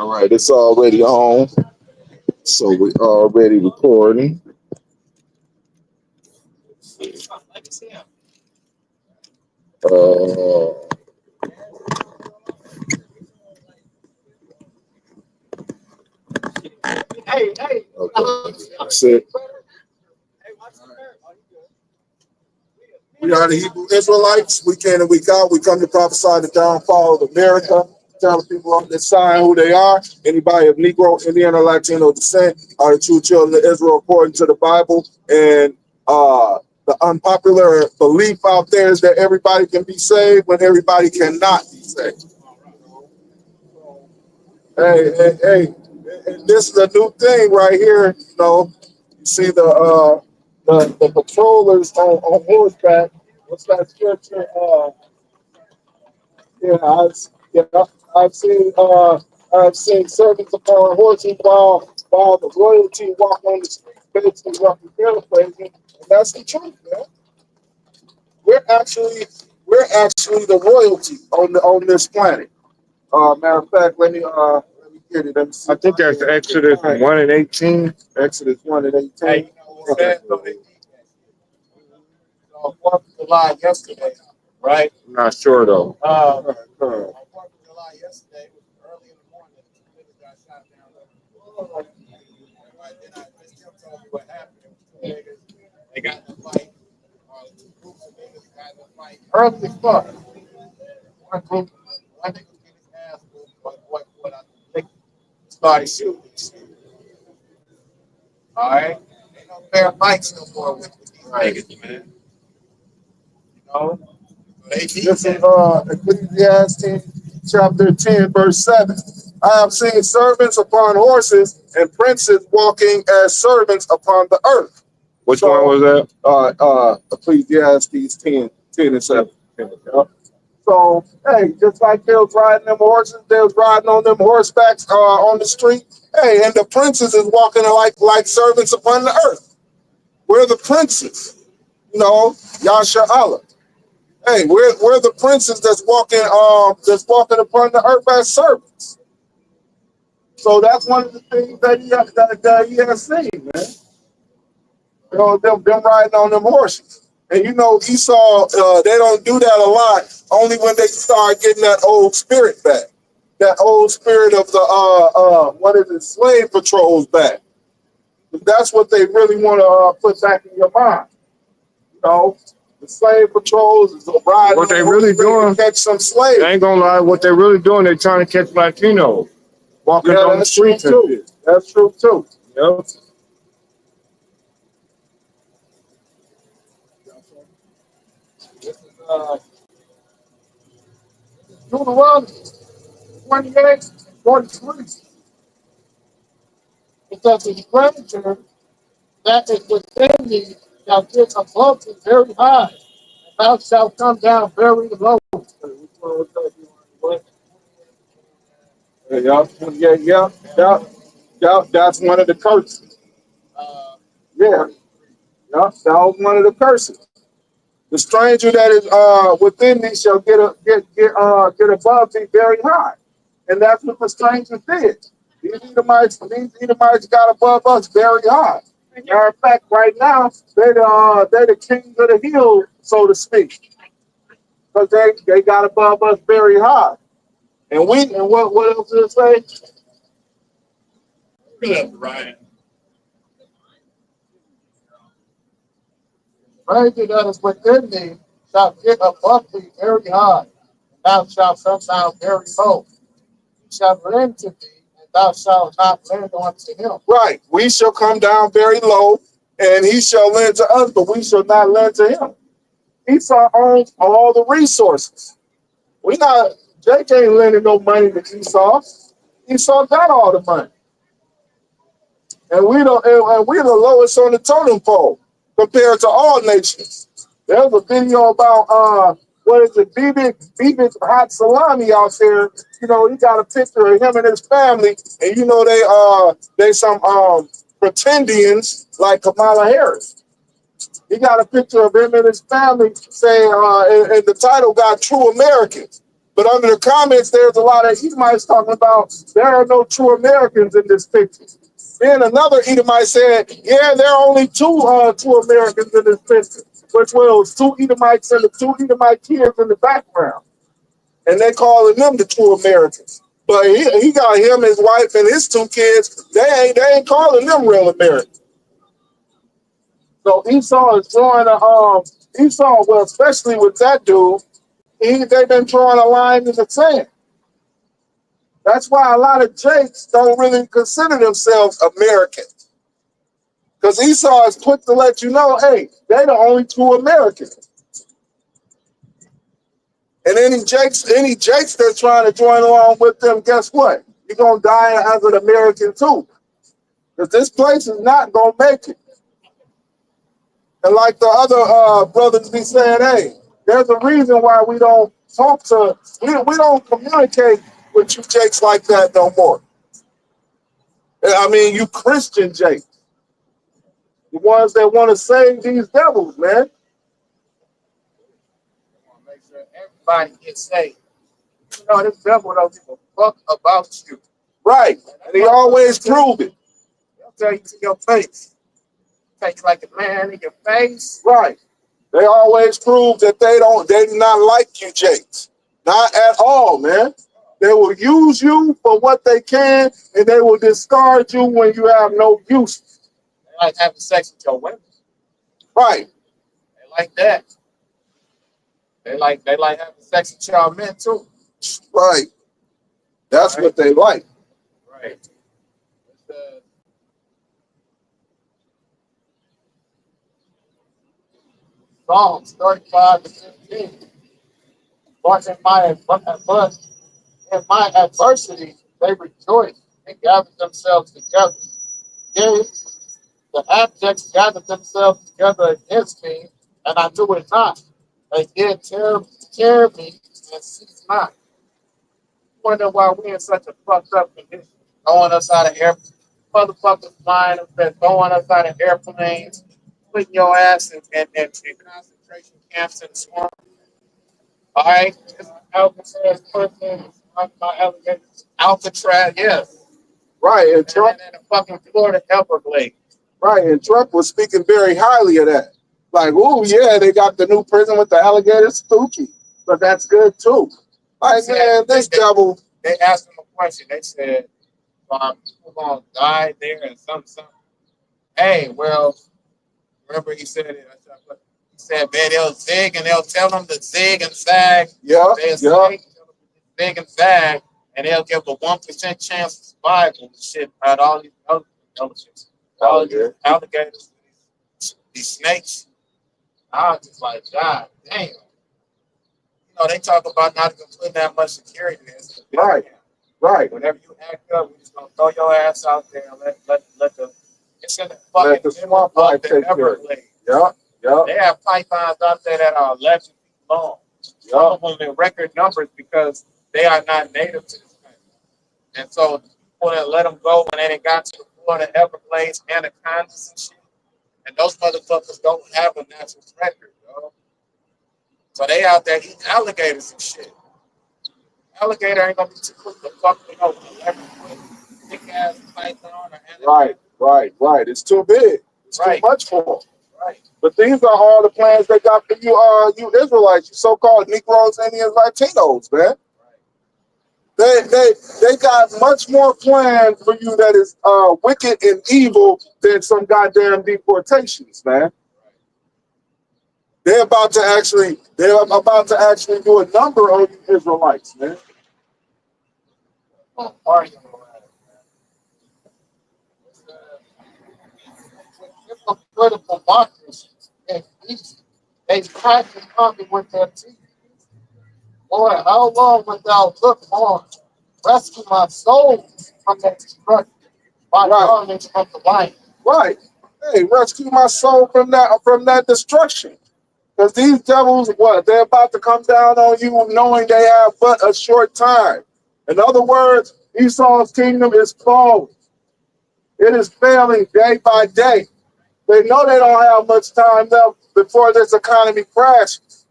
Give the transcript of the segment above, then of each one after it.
All right, it's already on, so we already recording. Uh, okay, that's it. We are the Hebrew Israelites. Week in and week out, we come to prophesy the downfall of America, tell the people on this side who they are. Anybody of Negro, Indian, or Latino descent are the true children of Israel according to the Bible. And the unpopular belief out there is that everybody can be saved when everybody cannot be saved. Hey, and this is a new thing right here. You know, you see the patrollers on horseback. What's that scripture? Yeah, yeah, I've seen servants upon horses while the royalty walk on the street, basically roughly paraphrasing, and that's the truth, man. We're actually we're actually the royalty on this planet. Matter of fact, let me get it. Let me see. I think that's Exodus 1 and 18. Exodus 1 and 18. Hey, you know what I'm saying? So, 4th of July yesterday, right? I'm not sure though. On 4th of July yesterday, it was early in the morning, two niggas got shot down. Right, then Miss Kim told me what happened. It was two niggas, they got in a fight. Two groups of niggas got in a fight. Early as fuck. One nigga was getting his ass whooped, what I think started shooting. All right? Ain't no fair fights no more with these niggas, man. You know? They need This is that. Ecclesiastes chapter 10, verse 7. I have seen servants upon horses and princes walking as servants upon the earth. Which one was that? Ecclesiastes 10 and 7. So, hey, just like they was riding them horses, they was riding on them horsebacks on the street. Hey, and the princes is walking like servants upon the earth. We're the princes, you know, Yasha Allah. Hey, we're the princes that's walking upon the earth as servants. So that's one of the things that he has seen, man. You know, them riding on them horses. And you know, Esau, they don't do that a lot, only when they start getting that old spirit back. That old spirit of the slave patrols back. That's what they really want to put back in your mind. You know, the slave patrols is riding. What they really doing? To catch some slaves. I ain't gonna lie. What they really doing? They trying to catch Latinos walking on the streets. Too. That's true too. Yep. This is Deuteronomy 28, 43. Because the stranger that is within thee shall get above thee very high, and thou shalt come down very low. Yeah. That's one of the curses. Yeah. That was one of the curses. The stranger that is within thee shall get above thee very high, and that's what the stranger did. These Edomites got above us very high. Matter of fact, right now they're the kings of the hill, so to speak, because they got above us very high. And what else did it say? Yeah, right. Stranger that is within thee shall get above thee very high, and thou shalt come down very low. He shall lend to thee, and thou shalt not lend unto him. Right. We shall come down very low, and he shall lend to us, but we shall not lend to him. Esau owns all the resources. Jake ain't lending no money to Esau. Esau got all the money. And we're the lowest on the totem pole compared to all nations. There's a video about Bibi's hot salami out there. You know, he got a picture of him and his family, and you know they some pretendians like Kamala Harris. He got a picture of him and his family saying, and the title got True Americans. But under the comments, there's a lot of Edomites talking about there are no true Americans in this picture. Then another Edomite said, yeah, there are only two Americans in this picture, which was two Edomites and the two Edomite kids in the background. And they calling them the true Americans. But he got him, his wife, and his two kids. They ain't calling them real Americans. So Esau is drawing Esau, well, especially with that dude, they've been drawing a line in the sand. That's why a lot of Jakes don't really consider themselves Americans. Because Esau is quick to let you know, hey, they're the only two Americans. And any Jakes that's trying to join along with them, guess what? You're going to die as an American too. Because this place is not going to make it. And like the other brothers be saying, hey, there's a reason why we don't talk to, we don't communicate with you Jakes like that no more. I mean, you Christian Jakes. The ones that want to save these devils, man. Make sure everybody gets saved. You know, this devil don't give a fuck about you. Right. And he always prove it. They'll tell you to your face. Take you like a man in your face. Right. They always prove that they do not like you, Jakes. Not at all, man. They will use you for what they can, and they will discard you when you have no use. They like having sex with your women. Right. They like that. They like having sex with y'all men too. Right. That's right. What they like. Right. Psalms 35 to 15. But in my adversity, they rejoiced and gathered themselves together. Yea, the abjects gathered themselves together against me, and I knew it not. They did tear me and cease not. Wonder why we in such a fucked up condition. Throwing us out of airplanes. Motherfuckers flying us, throwing us out of airplanes, putting your ass in concentration camps and swamp. All right? Alcatraz prison, Alcatraz, yes. Right, and Trump in the fucking Florida Everglades. Right, and Trump was speaking very highly of that. Like, oh yeah, they got the new prison with the alligator spooky, but that's good too. Like, man, this devil. They asked him a question. They said, people gonna die there and something. Hey, well, remember he said it. He said, man, they'll zig and they'll tell them to zig and zag. Yeah, zig and zag, and they'll give a 1% chance of survival. Shit, about all these these alligators, these snakes. I was just like, God damn. You know, they talk about not even putting that much security in this. Right. Whenever you act up, we're just gonna throw your ass out there and let the it's in the fucking swamp of the Everglades. Yeah. They have pythons out there that are 11 feet long. Some of them in record numbers because they are not native to this country. And so people that let them go when they got to the Florida Everglades, anacondas and shit. And those motherfuckers don't have a natural record, yo. So they out there eating alligators and shit. Alligator ain't gonna be too quick to fuck with no big ass python or anaconda. Right. It's too big. It's too much for them. Right. But these are all the plans they got for you Israelites, you so-called Negroes, Indians, Latinos, man. They got much more planned for you that is wicked and evil than some goddamn deportations, man. They're about to actually do a number on you Israelites, man. Political democracy and easy. They practice coming with their teeth. Boy, how long would thou look on? Rescue my soul from that destruction by garments of the light. Right. Hey, rescue my soul from that destruction. Because these devils, they're about to come down on you knowing they have but a short time. In other words, Esau's kingdom is falling. It is failing day by day. They know they don't have much time left before this economy crashes.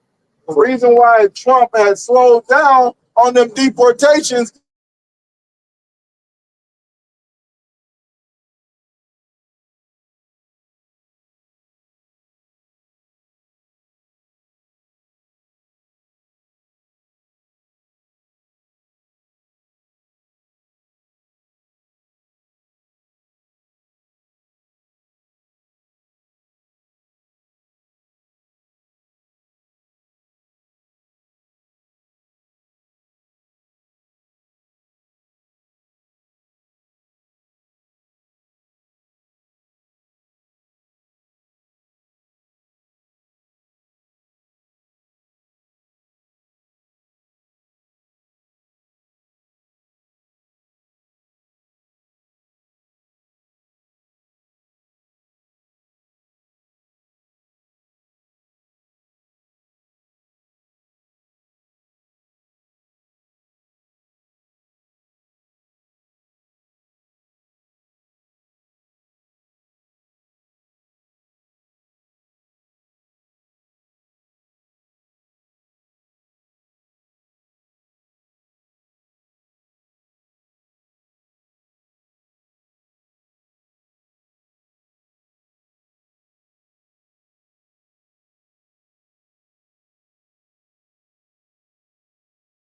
The reason why Trump has slowed down on them deportations.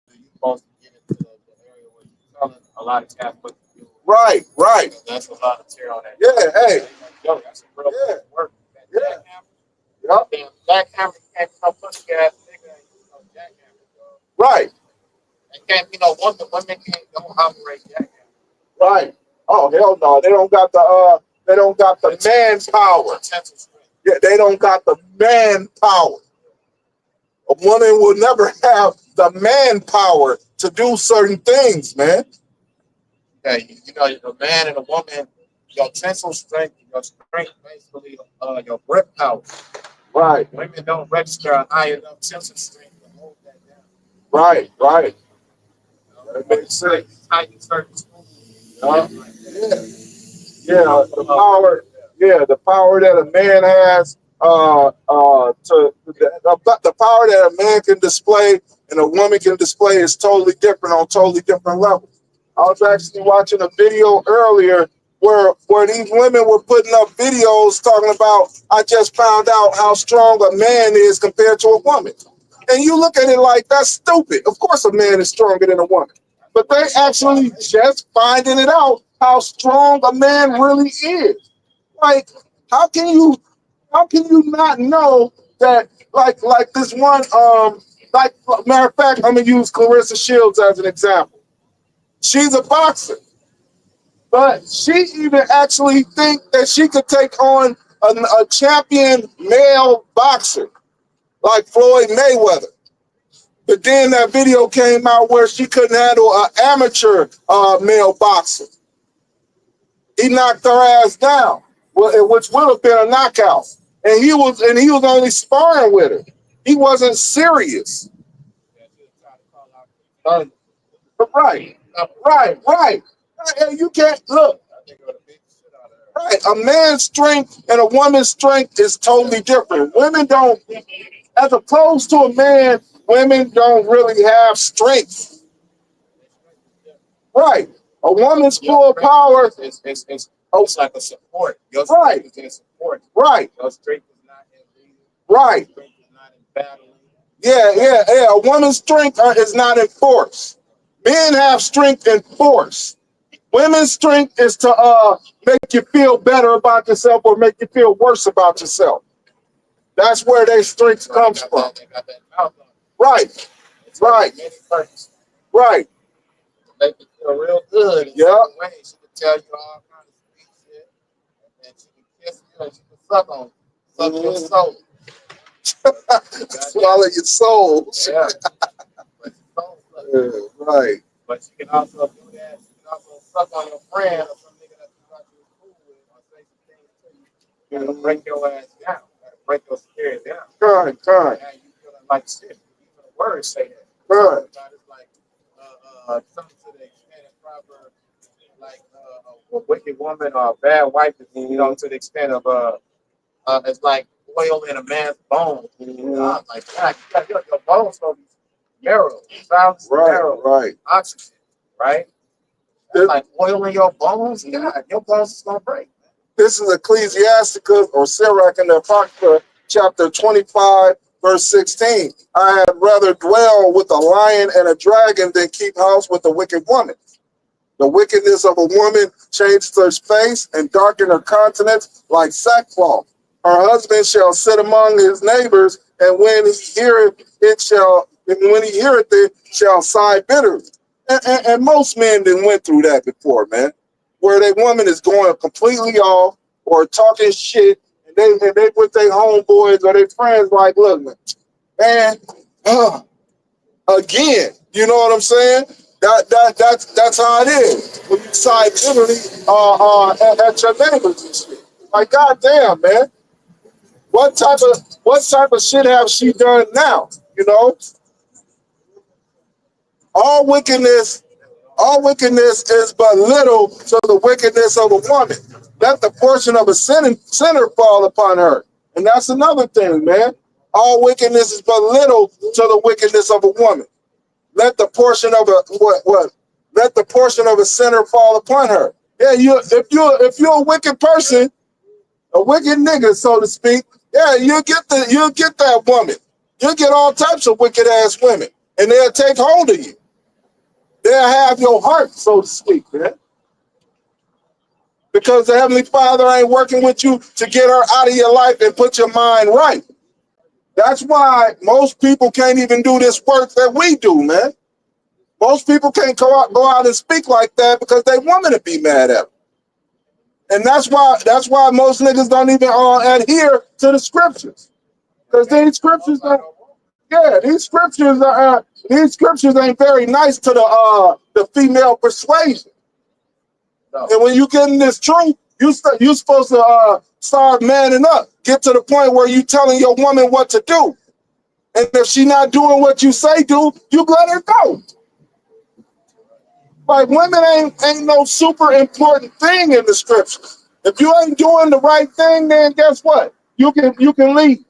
You're supposed to get into the area where you're telling a lot of cats what to do. Right, right. That's a lot of tear on that. Yeah, hey, Yo, that's some real yeah, work. That yeah. jackhammer, Yep. damn jackhammer can't be no pussy ass nigga and use no jackhammer, bro. Right, It can't be no woman. Women can't don't operate jackhammer. right. Oh hell no, they don't got the manpower. Potential strength. Yeah, they don't got the manpower. A woman will never have the manpower to do certain things, man. Yeah, you know, a man and a woman, your tensile strength, your strength, basically, your grip power. Right, Women don't register a high enough tensile strength to hold that down. right, right. You know? That makes sense. Tighten certain schools. Yeah. Yeah, the power. Yeah, the power that a man has. The power that a man can display and a woman can display is totally different on totally different levels. I was actually watching a video earlier where these women were putting up videos talking about, I just found out how strong a man is compared to a woman. And you look at it like, that's stupid. Of course a man is stronger than a woman. But they actually just finding it out how strong a man really is. Like, how can you not know that like this one like matter of fact, I'm gonna use Clarissa Shields as an example. She's a boxer, but she even actually think that she could take on a champion male boxer like Floyd Mayweather. But then that video came out where she couldn't handle an amateur male boxer. He knocked her ass down, which would have been a knockout. And he was only sparring with her. He wasn't serious. Right, right. You can't look. Right, a man's strength and a woman's strength is totally different. Women don't, as opposed to a man, women don't really have strength. Right. A woman's full power. It's like a support. Your Right. strength is in support. Right. Your strength is not in leading. Right. Your strength is not in battling. Yeah. A woman's strength is not in force. Men have strength in force. Women's strength is to make you feel better about yourself or make you feel worse about yourself. That's where their strength comes from. They got that mouth on. Right. Right. Right. Make you feel real good. Yeah. She can tell you all kinds of sweet shit. And she can kiss you and she can suck on you. Suck your soul. Swallow your soul. Yeah. But your soul Right. But she can also do that. She can also suck on your friend or some nigga that you thought you was cool with or say some things to you. You gotta break your ass down. You gotta break your spirit down. Right. Now you feeling like shit. Even the words say that. Right. It's like something to the extent of proper, like a wicked woman or a bad wife, you know, to the extent of it's like oil in a man's bones. Like God, your bones gonna be barrels, thousands of Right, barrels of right. oxygen, right? That's like oil in your bones. God, your bones is gonna break. This is Ecclesiasticus or Sirach in the Apocrypha, chapter 25, verse 16. I had rather dwell with a lion and a dragon than keep house with a wicked woman. The wickedness of a woman changes her face and darken her countenance like sackcloth. Her husband shall sit among his neighbors, and when he heareth it, shall sigh bitterly. And most men didn't went through that before, man, where their woman is going completely off or talking shit, and they with their homeboys or their friends like, look, man, uh, again, you know what I'm saying? That's how it is. When you side literally at your neighbors and shit. Like, goddamn, man, what type of shit have she done now? You know, all wickedness, all wickedness is but little to the wickedness of a woman. Let the portion of a sinner fall upon her. And that's another thing, man. All wickedness is but little to the wickedness of a woman. Let the portion of a what? Let the portion of a sinner fall upon her. Yeah, if you're a wicked person, a wicked nigga, so to speak, yeah, you'll get that woman. You'll get all types of wicked ass women, and they'll take hold of you. They'll have your heart, so to speak, man. Because the Heavenly Father ain't working with you to get her out of your life and put your mind right. That's why most people can't even do this work that we do, man. Most people can't go out and speak like that because they want me to be mad at them. And that's why most niggas don't even adhere to the scriptures. Because these scriptures ain't very nice to the female persuasion. No. And when you get in this truth, you supposed to start manning up. Get to the point where you telling your woman what to do. And if she not doing what you say do, you let her go. Like, women ain't no super important thing in the scriptures. If you ain't doing the right thing, then guess what? You can leave.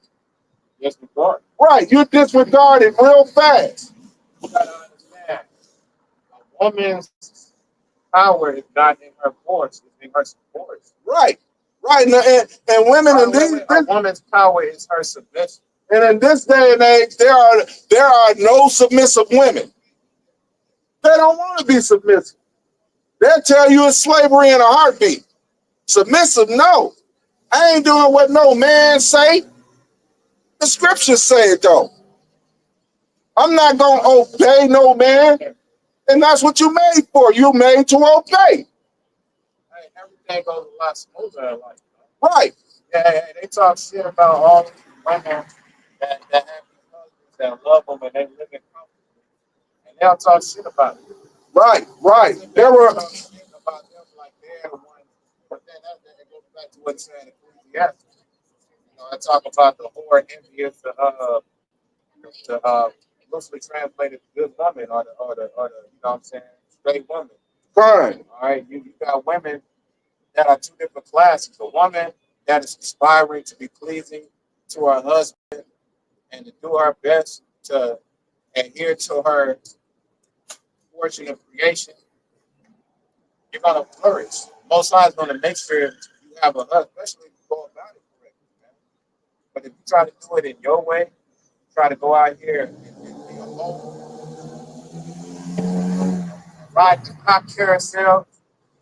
Disregard. Right, you disregard it real fast. You gotta understand, a woman's power is not in her voice; it's in her support. Right, right. And women in a woman's power is her submission. And in this day and age, there are no submissive women. They don't want to be submissive. They'll tell you it's slavery in a heartbeat. Submissive, no. I ain't doing what no man say. The scriptures say it though. I'm not gonna obey no man, and that's what you made for. You made to obey. Hey, everything goes a lot smoother in life. Right. Yeah, they talk shit about all these women that have these husbands that love them and they live in comfort, and they'll talk shit about it. Right, right. There were about them like they're the ones, but then that goes back to what's saying in Ecclesiastes. You know, I talk about the whore envious, the loosely translated good woman or the you know what I'm saying, straight woman. fine. All right, you got women that are two different classes. A woman that is aspiring to be pleasing to her husband and to do her best to adhere to her portion of creation, you're gonna flourish. Most times gonna make sure you have a husband, especially if you go about it correctly, man. But if you try to do it in your way, try to go out here and be alone, ride the pop carousel,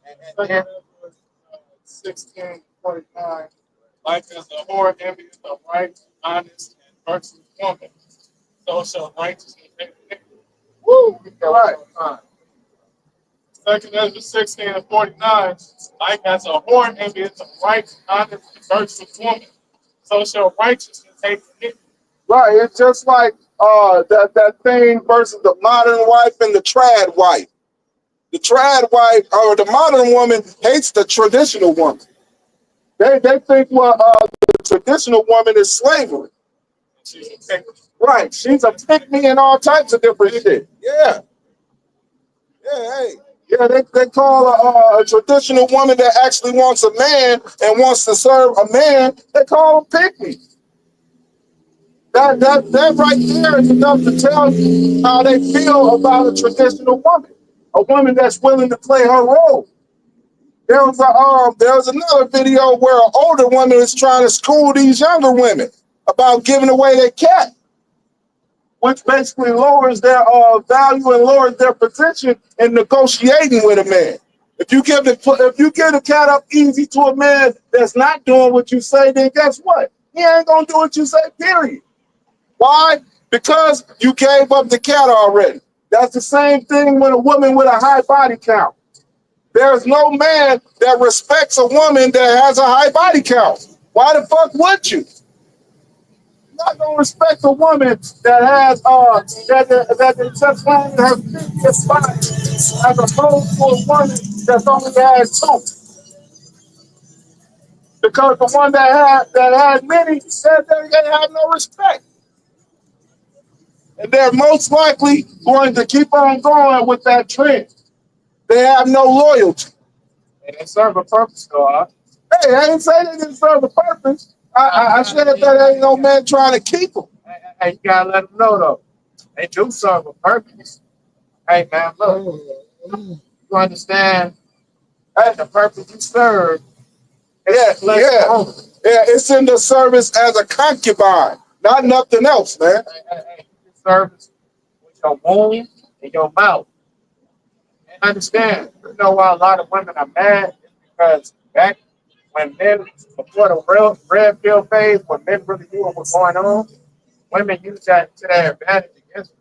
and then 16:49, life is a horror envious of right, honest, and virtuous woman. So shall righteousness make it. Woo! We got right. Time. 2 Ezra 16:49, life has a horror envious of right, honest, and virtuous woman. So shall righteousness hate it. Right. It's just like that thing versus the modern wife and the trad wife. The trad wife or the modern woman hates the traditional woman. They think the traditional woman is slavery. Right. She's a pick me and all types of different shit. Yeah. Yeah, hey. Yeah, they call a traditional woman that actually wants a man and wants to serve a man, they call them pick me. That right there is enough to tell you how they feel about a traditional woman, a woman that's willing to play her role. There was another video where an older woman is trying to school these younger women about giving away their cat, which basically lowers their value and lowers their position in negotiating with a man. If you give the cat up easy to a man that's not doing what you say, then guess what? He ain't gonna do what you say, period. Why? Because you gave up the cat already. That's the same thing with a woman with a high body count. There's no man that respects a woman that has a high body count. Why the fuck would you? You're not gonna respect a woman that has that just claims her previous body as opposed to a woman that's only has two. Because the one that had many said that they have no respect. And they're most likely going to keep on going with that trend. They have no loyalty. And they serve a purpose, though. Huh? Hey, I ain't saying they didn't serve a purpose. I said that ain't no man trying to keep them. Hey, you gotta let them know, though. They do serve a purpose. Hey, man, look. You understand the purpose you serve. Yeah. It's in the service as a concubine, not nothing else, man. Hey, service with your womb and your mouth. And understand, you know why a lot of women are mad? It's because back when men, before the real red pill phase, when men really knew what was going on, women used that to their advantage against them.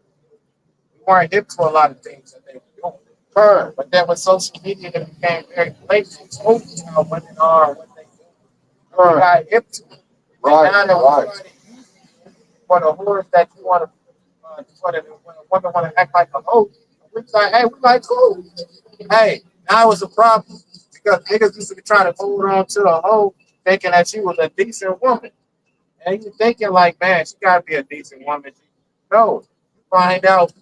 We weren't hip to a lot of things that they were doing. But then with social media, it became very blatant, exposing how women are and what they do. We got hip to it. Right, And now that we're for the whores that you want to, when a woman want to act like a hoe, we like, hey, we like cool. Hey, now it's a problem because niggas used to be trying to hold on to the hoe, thinking that she was a decent woman, and you thinking like, man, she gotta be a decent woman. No, you find out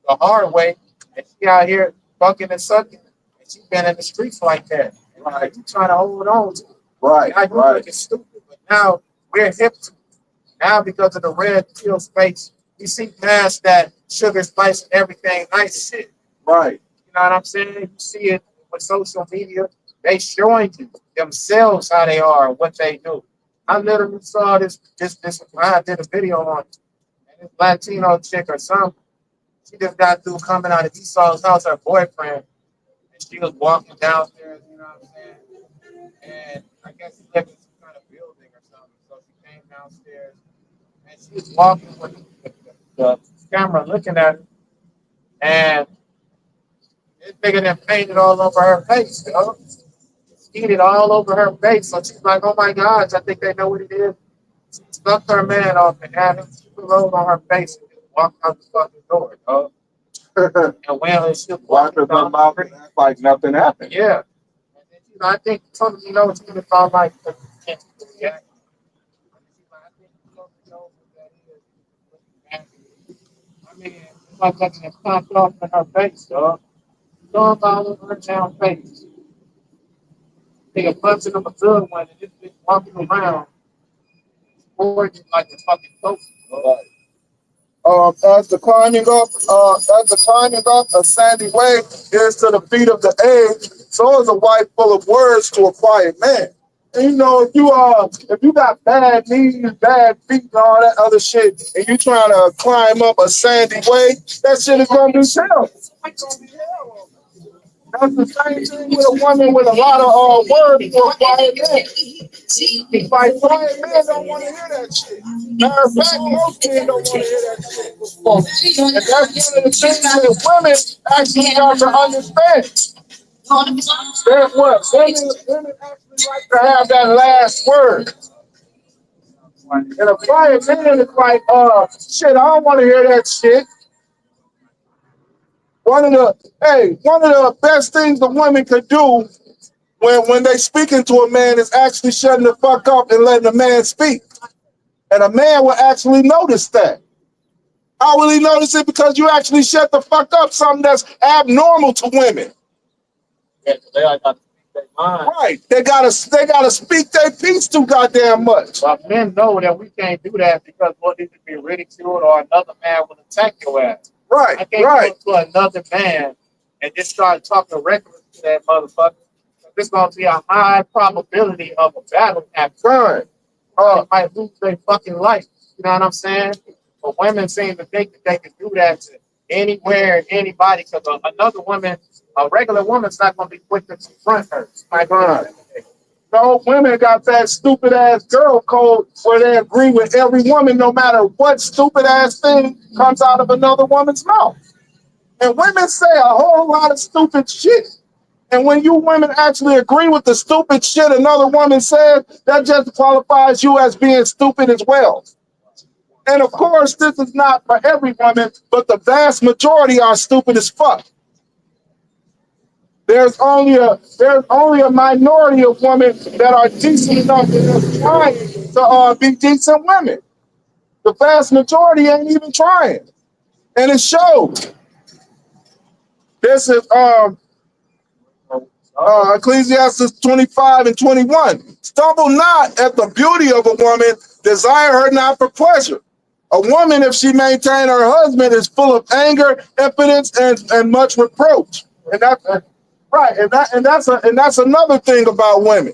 the hard way, and she out here fucking and sucking, and she been in the streets like that. And like you trying to hold on to it. Right, Now you looking stupid, but now we're hip to it. Now, because of the red pill space, you see past that sugar, spice, and everything nice shit. right. You know what I'm saying? You see it with social media. They showing you themselves how they are and what they do. I literally saw this. I did a video on it. And this Latino chick or something. She just got through coming out of Esau's house, her boyfriend, and she was walking downstairs. You know what I'm saying? And I guess she lived in some kind of building or something. So she came downstairs. And she was walking with the camera looking at her, and it's bigger than painted all over her face, you know? Skeeted all over her face. So she's like, oh my gosh, I think they know what it is. She stuck her man off and had him rolled on her face and just walked out the fucking door, you know? And when she was walking down the street, like nothing happened. yeah. And then, I think some of it's gonna sound like the can't react. I think some knows what that is. I mean, it's like something that popped off in her face, dog. Dog all over her damn face. Nigga punching him a good one and this bitch walking around, gorgeous like a fucking toast. As the climbing up a sandy way is to the feet of the age, so is a wife full of words to a quiet man. And you know, if you got bad knees, bad feet, and all that other shit, and you trying to climb up a sandy way, that shit is gonna be hell. That's the same thing with a woman with a lot of words for a quiet man. Like quiet men don't want to hear that shit. Matter of fact, most men don't want to hear that shit. And that's one of the things that women actually got to understand. That's what women actually like to have that last word. And a quiet man is like, shit, I don't want to hear that shit. One of the best things the women could do when they speaking to a man is actually shutting the fuck up and letting the man speak. And a man will actually notice that. How will he notice it? Because you actually shut the fuck up, something that's abnormal to women. Yeah, today I got to speak Right. They gotta speak their piece too goddamn much. But men know that we can't do that because we'll either be ridiculed or another man will attack your ass. I Right, can't right. go to another man and just start talking reckless to that motherfucker. There's going to be a high probability of a battle happening. Son. They might lose their fucking life. You know what I'm saying? But women seem to think that they can do that to anywhere and anybody because another woman, a regular woman's not going to be quick to confront her. Right. No, women got that stupid ass girl code where they agree with every woman no matter what stupid ass thing comes out of another woman's mouth. And women say a whole lot of stupid shit. And when you women actually agree with the stupid shit another woman said, that just qualifies you as being stupid as well. And of course, this is not for every woman, but the vast majority are stupid as fuck. There's only a minority of women that are decent enough and trying to be decent women. The vast majority ain't even trying, and it shows. This is Ecclesiastes 25 and 21. Stumble not at the beauty of a woman, desire her not for pleasure. A woman, if she maintain her husband, is full of anger, impotence, and much reproach. And that's right. And that's another thing about women.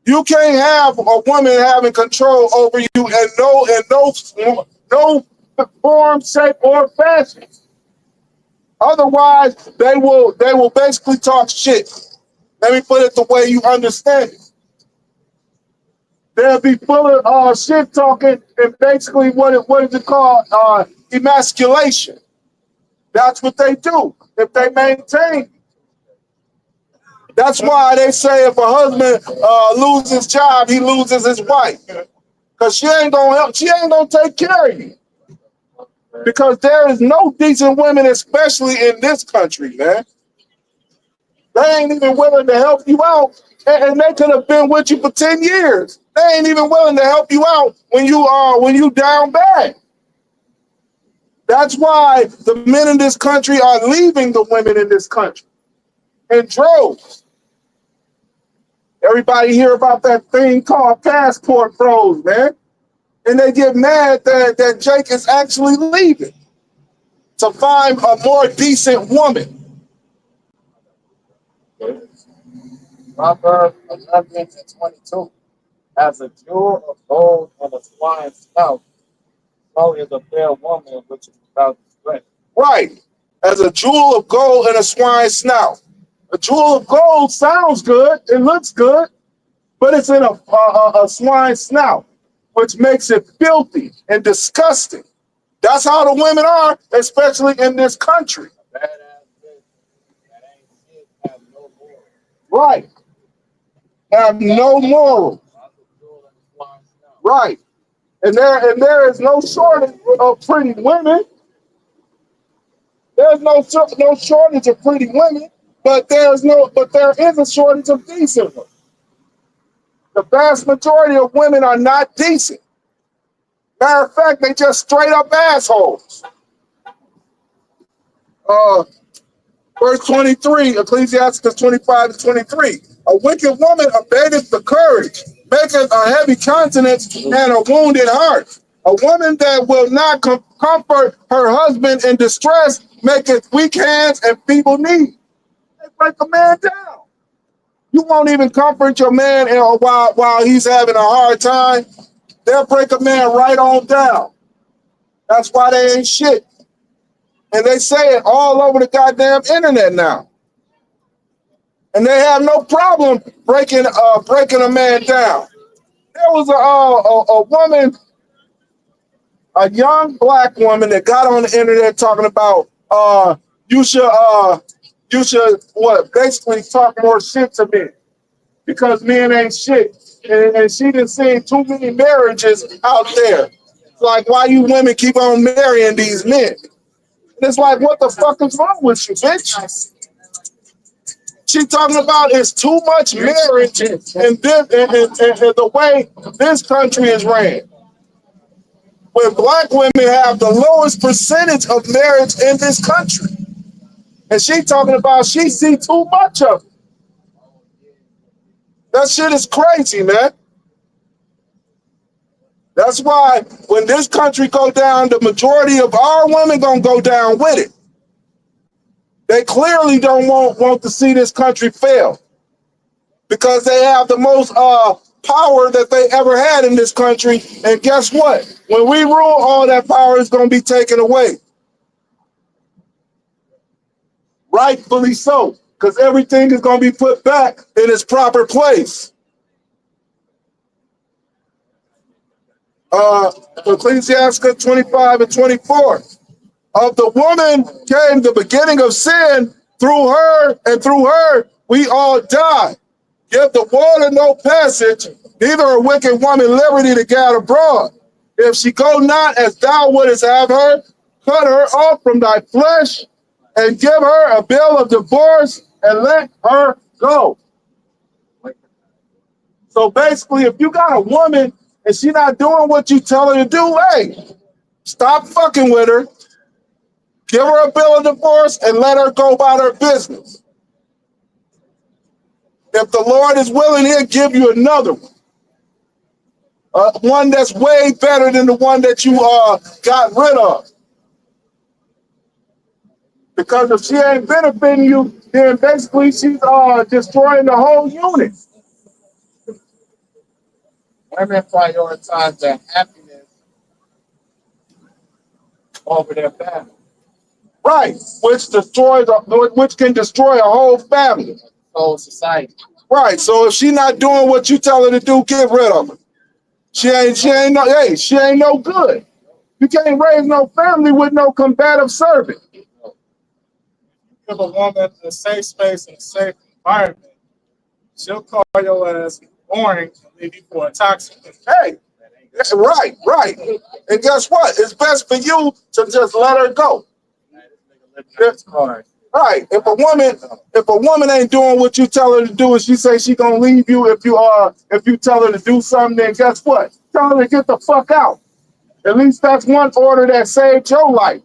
You can't have a woman having control over you in no form, shape, or fashion. Otherwise, they will basically talk shit. Let me put it the way you understand it. They'll be full of shit talking and basically what is it called? Emasculation. That's what they do if they maintain. That's why they say if a husband loses his job, he loses his wife. Because she ain't gonna help, she ain't gonna take care of you. Because there is no decent women, especially in this country, man. They ain't even willing to help you out. And they could have been with you for 10 years. They ain't even willing to help you out when you down bad. That's why the men in this country are leaving the women in this country in droves. Everybody hear about that thing called passport froze, man. And they get mad that Jake is actually leaving to find a more decent woman. Proverbs 11 and 22. As a jewel of gold and a swine's snout, so is a fair woman which is without strength. Right. As a jewel of gold and a swine's snout. A jewel of gold sounds good. It looks good. But it's in a swine's snout, which makes it filthy and disgusting. That's how the women are, especially in this country. Badass bitch that ain't shit has no moral. Right. Have no moral. That's a jewel and a swine's snout. Right. And there is no shortage of pretty women. There's no shortage of pretty women, but there is a shortage of decent ones. The vast majority of women are not decent. Matter of fact, they just straight up assholes. Verse 23, Ecclesiastes 25 to 23. A wicked woman abateth the courage, maketh a heavy countenance and a wounded heart. A woman that will not comfort her husband in distress maketh weak hands and feeble knees. They break a man down. You won't even comfort your man while he's having a hard time. They'll break a man right on down. That's why they ain't shit. And they say it all over the goddamn internet now. And they have no problem breaking a man down. There was a woman, a young black woman that got on the internet talking about you should basically talk more shit to men because men ain't shit. And she done seen too many marriages out there. It's like, why you women keep on marrying these men? And it's like, what the fuck is wrong with you, bitch? She talking about it's too much marriage and the way this country is ran. When black women have the lowest percentage of marriage in this country. And she talking about she see too much of it. That shit is crazy, man. That's why when this country go down, the majority of our women gonna go down with it. They clearly don't want to see this country fail because they have the most power that they ever had in this country. And guess what? When we rule, all that power is gonna be taken away. Rightfully so, because everything is gonna be put back in its proper place. Ecclesiastes 25 and 24. Of the woman came the beginning of sin, through her, and through her we all die. Give the water no passage, neither a wicked woman liberty to gad abroad. If she go not as thou wouldest have her, cut her off from thy flesh, and give her a bill of divorce, and let her go. So basically, if you got a woman and she not doing what you tell her to do, hey, stop fucking with her, give her a bill of divorce, and let her go about her business. If the Lord is willing, he'll give you another one. One that's way better than the one that you got rid of. Because if she ain't benefiting you, then basically she's destroying the whole unit. Women prioritize their happiness over their family. Right, which can destroy a whole family. Whole society. Right, so if she not doing what you tell her to do, get rid of her. She ain't no good. You can't raise no family with no combative servant. Give a woman a safe space and a safe environment, she'll call your ass boring and leave you for a toxic. Hey, right. And guess what? It's best for you to just let her go. Right. If a woman ain't doing what you tell her to do, and she say she gonna leave you if you tell her to do something, then guess what? Tell her to get the fuck out. At least that's one order that saved your life.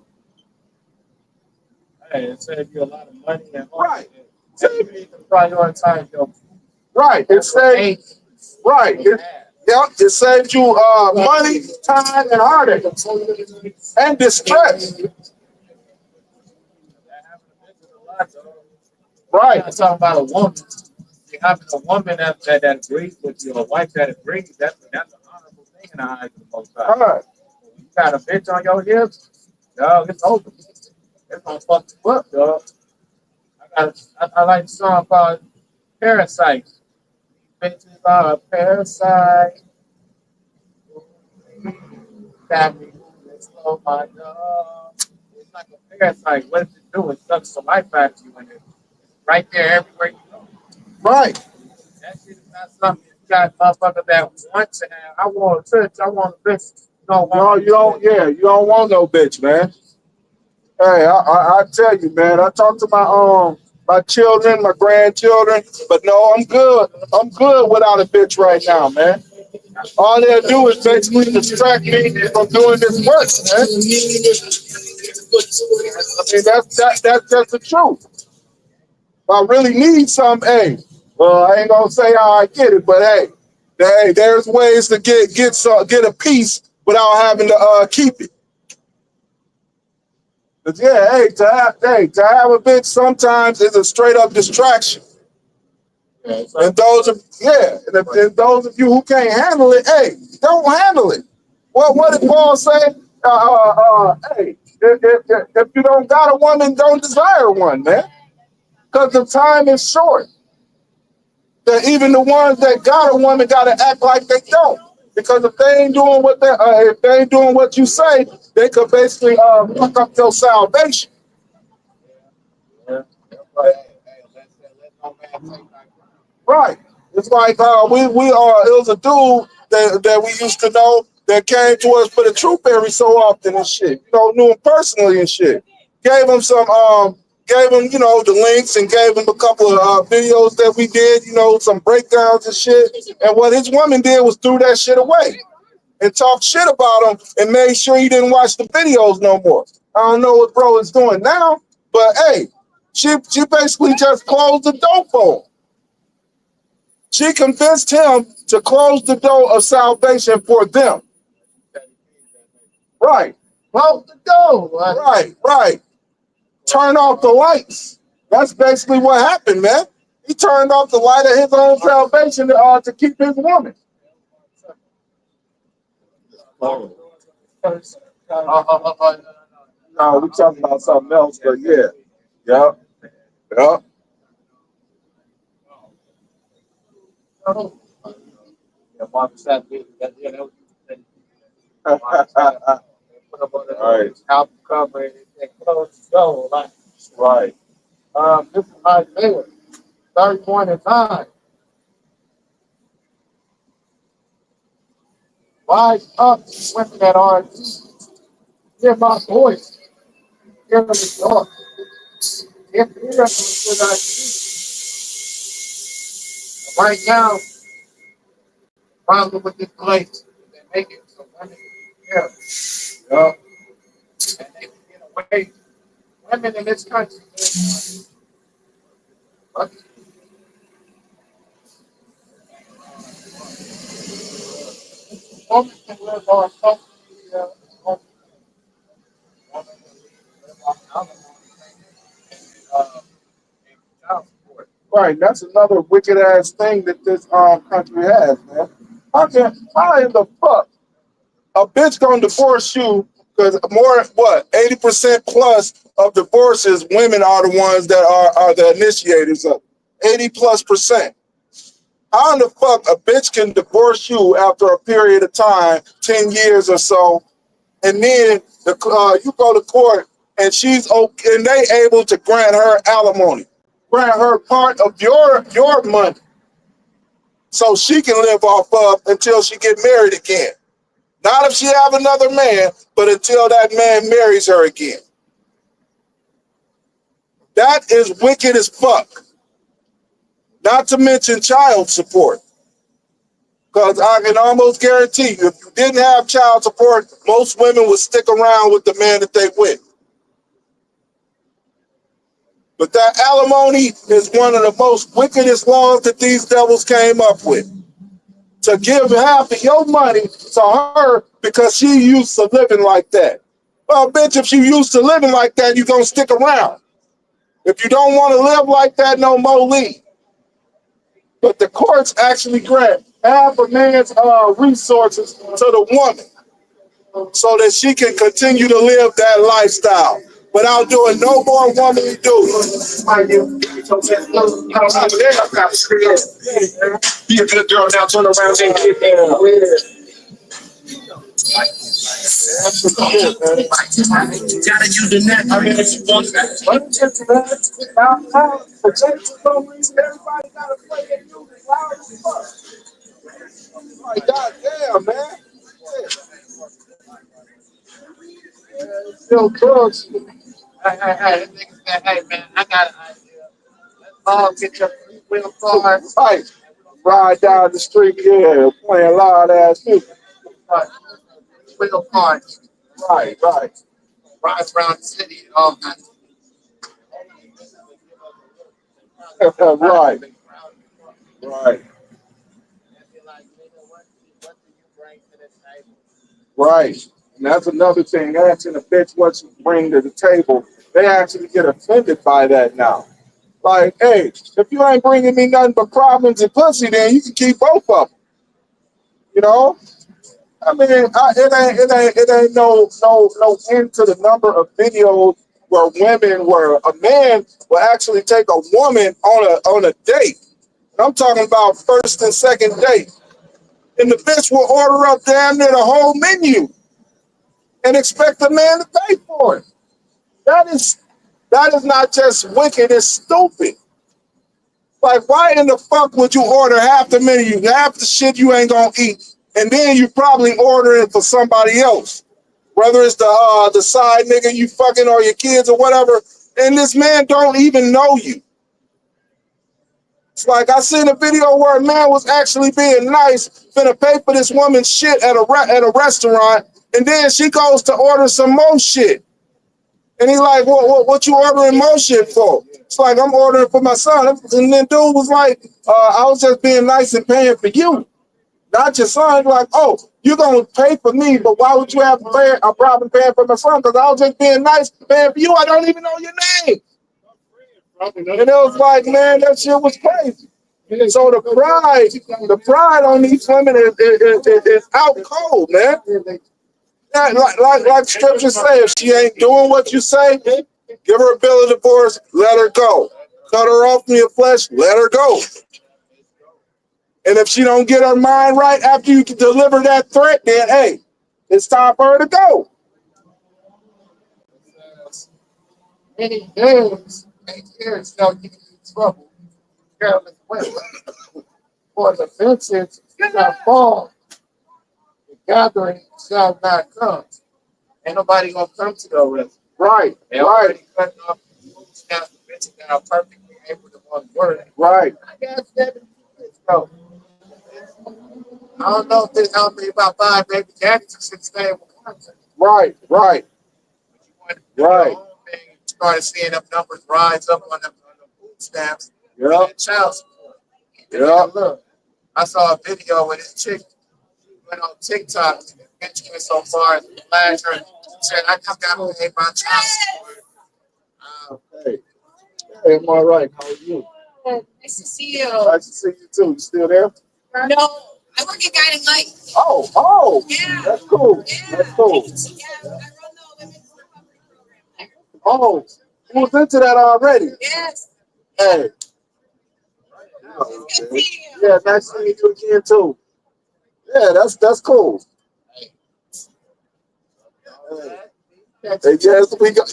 Hey, it saved you a lot of money and right. You need to prioritize your right. It saved right. It saved you money, time, and heartache, and distress. Right. I'm talking about a woman. You having a woman that agrees with you, a wife that agrees, that's an honorable thing in the eyes of the Most High. Right. You got a bitch on your hips, dog, it's over. It's gonna fuck you up, dog. I like the song called Parasite. Bitches are a parasite. Family, slow my dog. It's like a parasite. What does it do? It sucks the life out of you and it's right there everywhere you go. Right. That shit is not something you got motherfuckers that want to have. I want a bitch. I want a bitch. You don't want no bitch, man. Hey, I tell you, man, I talk to my children, my grandchildren, but no, I'm good. I'm good without a bitch right now, man. All they'll do is basically distract me from doing this work, man. I mean, that's just the truth. If I really need something, hey, well, I ain't gonna say how I get it, but hey, there's ways to get a piece without having to keep it. But yeah, to have a bitch sometimes is a straight up distraction. And those of you who can't handle it, hey, don't handle it. Well, what did Paul say? Hey, if you don't got a woman, don't desire one, man. Because the time is short. That even the ones that got a woman got to act like they don't. Because if they ain't doing what you say, they could basically fuck up your salvation. Right. It's like it was a dude that we used to know that came to us for the truth every so often and shit. Knew him personally and shit. Gave him the links and gave him a couple of videos that we did, some breakdowns and shit. And what his woman did was threw that shit away and talked shit about him and made sure he didn't watch the videos no more. I don't know what bro is doing now, but hey, she basically just closed the door for him. She convinced him to close the door of salvation for them. Right, Close the door. right. Turn off the lights. That's basically what happened, man. He turned off the light of his own salvation to keep his woman. No, we talking about something else, but yeah. Yep. Yep. Right. Album cover and close the door. Like, Right. this is Isaiah 31:9. Rise up, women that are hear my voice. Hear the door. If you what I see. Right now, problem with this place, they make it so women can be Yep. and they can get away. Women in this country, women can live on social media. Women can live on alimony, and child support. Right. That's another wicked ass thing that this country has, man. How in the fuck a bitch gonna divorce you because more what 80% plus of divorces, women are the ones that are the initiators of 80+%. How in the fuck a bitch can divorce you after a period of time, 10 years or so, and then you go to court and she's okay, and they able to grant her alimony, grant her part of your money, so she can live off of until she get married again. Not if she have another man, but until that man marries her again. That is wicked as fuck. Not to mention child support. Because I can almost guarantee you, if you didn't have child support, most women would stick around with the man that they with. But that alimony is one of the most wickedest laws that these devils came up with. To give half of your money to her because she used to living like that. Well, bitch, if you used to living like that, you're going to stick around. If you don't want to live like that, no more, leave. But the courts actually grant half a man's resources to the woman so that she can continue to live that lifestyle without doing no more womanly duties. Be a good girl now, turn around and get down. That's what it is, man. Gotta use the net. I mean, if you want that. Let me get to that. Now, for some reason, everybody got to play their music loud as fuck. Like, goddamn, man. Still drugs. Hey, nigga said, hey man, I got an idea. Let's get your 3-wheel car. Right. Ride down the street, yeah, playing loud ass music. Right. 3-wheel car. Right. Ride around the city and all that. Right. Right. And that's another thing. Asking a bitch what you bring to the table, they actually get offended by that now. Like, hey, if you ain't bringing me nothing but problems and pussy, then you can keep both of them. You know? I mean, it ain't no end to the number of videos where a man will actually take a woman on a date. And I'm talking about first and second date. And the bitch will order up damn near the whole menu and expect the man to pay for it. That is not just wicked, it's stupid. Like, why in the fuck would you order half the menu, half the shit you ain't gonna eat, and then you probably ordering for somebody else, whether it's the side nigga you fucking or your kids or whatever, and this man don't even know you. It's like I seen a video where a man was actually being nice, finna pay for this woman's shit at a restaurant, and then she goes to order some more shit. And he's like, what you ordering motion for? It's like, I'm ordering for my son. And then dude was like, I was just being nice and paying for you, not your son. Like, oh, you're going to pay for me, but why would you have to pay a problem paying for my son? Because I was just being nice, paying for you. I don't even know your name. And it was like, man, that shit was crazy. So the pride on these women is out cold, man. Yeah, like scripture says, if she ain't doing what you say, give her a bill of divorce, let her go. Cut her off from your flesh, let her go. And if she don't get her mind right after you deliver that threat, then hey, it's time for her to go. Many days and years shall you in trouble, careless women. For the fences shall fall, the gathering shall not come. Ain't nobody gonna come to the rest. Right, They right, already cut off the fences that are perfectly able to one word. right. I got 7 years ago. I don't know if this helped me about 5 baby daddies since stay with content. Right, right, But you want to do right. your own thing, you started seeing them numbers rise up on the food stamps. Yep, And child support. And yep. look, I saw a video with this chick went on TikTok and she went so far as to flash her. She said, I just got to pay my child support. Hey, hey, am I right? How are you? Nice to see you. Nice to see you too. You still there? No, I work at Guiding Light. Oh, Yeah. that's cool. Yeah. That's cool. Yeah, I run the women's recovery program there. Oh, you was into that already. Yes. Hey, It's good seeing you. yeah, nice seeing you again too. Yeah, that's cool. Hey, yes, we go.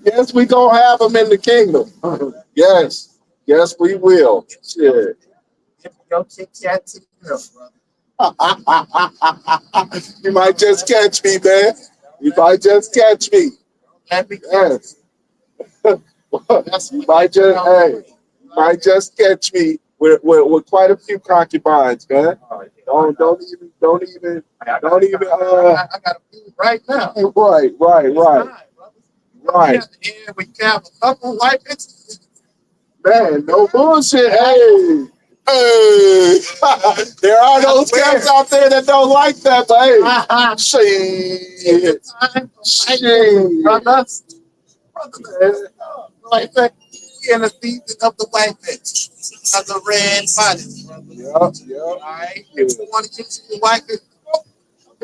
Yes, we gonna have them in the kingdom. Yes, yes, we will. Shit. Go Kit Kat to the girl, brother. You might just catch me, man. You might just catch me. Yes. You might just, hey, you might just catch me with quite a few concubines, man. Don't even. I got a few right now. Right. At the end, we have a couple white bitches. Man, no bullshit. Hey. There are those cats out there that don't like that, but hey, shit. Like that, we in the season of the white bitch. Of the red bodies, brother. Yep. All right. If you want to get to the white bitch,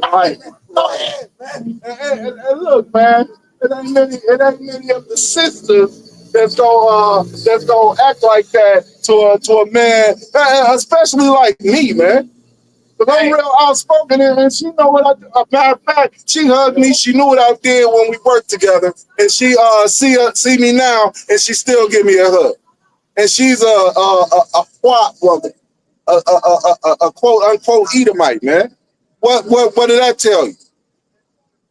Right. go ahead, man. And look, man, it ain't many of the sisters that's gonna act like that to a man, especially like me, man. Because I'm real outspoken and she know what I do. A matter of fact, she hugged me. She knew what I did when we worked together, and she see me now, and she still give me a hug. And she's a quad woman, a quote unquote Edomite, man. What did that tell you?